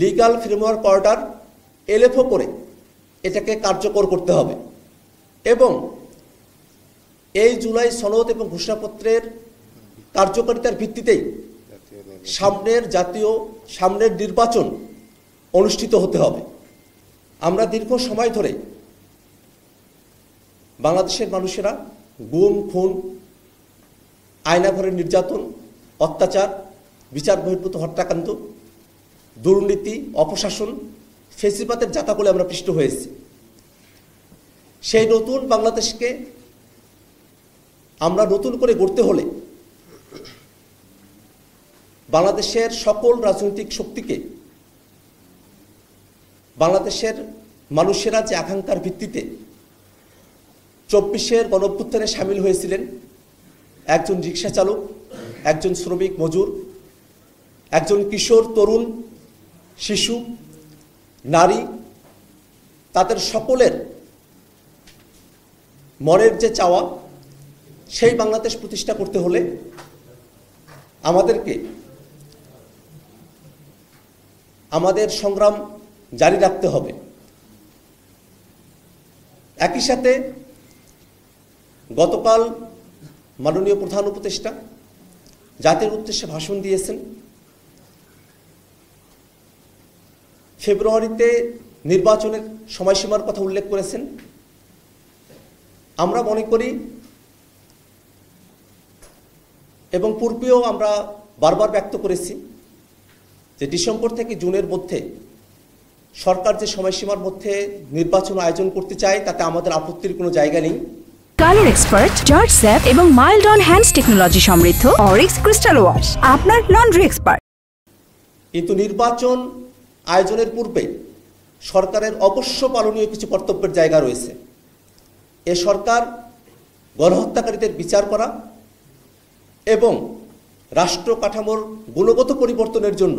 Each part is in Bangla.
লিগ্যাল ফ্রেমওয়ার্ক অর্ডার এলএফও করে এটাকে কার্যকর করতে হবে এবং এই জুলাই সনদ এবং ঘোষণাপত্রের কার্যকারিতার ভিত্তিতেই সামনের নির্বাচন অনুষ্ঠিত হতে হবে। আমরা দীর্ঘ সময় ধরে বাংলাদেশের মানুষেরা গুম, খুন, আয়নাঘরের নির্যাতন, অত্যাচার, বিচার বহির্ভূত হত্যাকাণ্ড, দুর্নীতি, অপশাসন, ফেসিবাদের জাতাকলে আমরা পিষ্ট হয়েছি। সেই নতুন বাংলাদেশকে আমরা নতুন করে গড়তে হলে বাংলাদেশের সকল রাজনৈতিক শক্তিকে, বাংলাদেশের মানুষেরা যে আকাঙ্ক্ষার ভিত্তিতে 24-এর গণঅভ্যুত্থানে সামিল হয়েছিলেন, একজন রিক্সা চালক, একজন শ্রমিক মজুর, একজন কিশোর, তরুণ, শিশু, নারী, তাদের সকলের মনের যে চাওয়া, সেই বাংলাদেশ প্রতিষ্ঠা করতে হলে আমাদেরকে আমাদের সংগ্রাম জারি রাখতে হবে। একই সাথে গতকাল মাননীয় প্রধান উপদেষ্টা জাতির উদ্দেশ্যে ভাষণ দিয়েছেন। ফেব্রুয়ারিতে নির্বাচনের সময়সীমার কথা উল্লেখ করেছেন। আমরা মনে করি এবং পূর্বেও আমরা বারবার ব্যক্ত করেছি যে ডিসেম্বর থেকে জুনের মধ্যে সরকার যে সময়সীমার মধ্যে নির্বাচন আয়োজন করতে চায় তাতে আমাদের আপত্তির কোনো জায়গা নেই। কালার এক্সপার্ট, জর্জ স্যাপ এবং মাইল্ড অন হ্যান্ডস টেকনোলজি সমৃদ্ধ অরিক্স ক্রিস্টাল ওয়াশ আপনার লন্ড্রি এক্সপার্ট। কিন্তু নির্বাচন আয়োজনের পূর্বে সরকারের অবশ্য পালনীয় কিছু কর্তব্যের জায়গা রয়েছে। এ সরকার গণহত্যাকারীদের বিচার করা এবং রাষ্ট্র কাঠামোর গুণগত পরিবর্তনের জন্য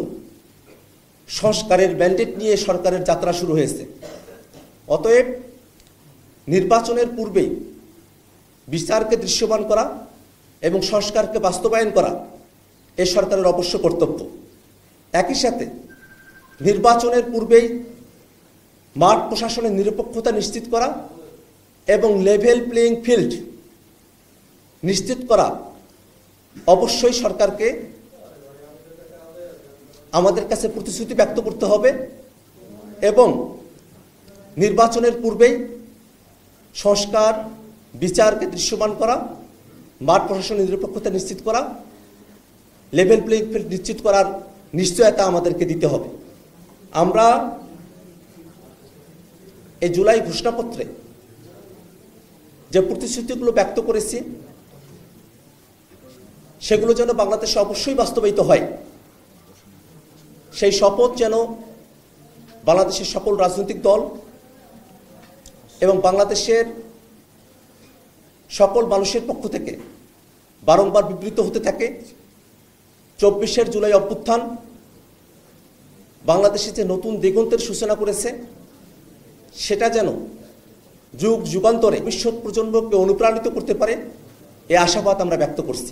সংস্কারের ম্যান্ডেট নিয়ে সরকারের যাত্রা শুরু হয়েছে। অতএব নির্বাচনের পূর্বেই বিচারকে দৃশ্যমান করা এবং সংস্কারকে বাস্তবায়ন করা এ সরকারের অবশ্য কর্তব্য। একই সাথে নির্বাচনের পূর্বেই মাঠ প্রশাসনের নিরপেক্ষতা নিশ্চিত করা এবং লেভেল প্লেইং ফিল্ড নিশ্চিত করা অবশ্যই সরকারকে আমাদের কাছে প্রতিশ্রুতি ব্যক্ত করতে হবে এবং নির্বাচনের পূর্বেই সংস্কার, বিচারকে দৃশ্যমান করা, মাঠ প্রশাসনের নিরপেক্ষতা নিশ্চিত করা, লেভেল প্লেইং ফিল্ড নিশ্চিত করার নিশ্চয়তা আমাদেরকে দিতে হবে। আমরা এই জুলাই ঘোষণাপত্রে যে প্রতিশ্রুতিগুলো ব্যক্ত করেছি সেগুলো যেন বাংলাদেশে অবশ্যই বাস্তবায়িত হয়, সেই শপথ যেন বাংলাদেশের সকল রাজনৈতিক দল এবং বাংলাদেশের সকল মানুষের পক্ষ থেকে বারংবার বিবৃত হতে থাকে। 24-এর জুলাই অভ্যুত্থান বাংলাদেশে যে নতুন দিগন্তের সূচনা করেছে সেটা যেন যুগ যুগান্তরে ভবিষ্যৎ প্রজন্মকে অনুপ্রাণিত করতে পারে, এ আশাবাদ আমরা ব্যক্ত করছি।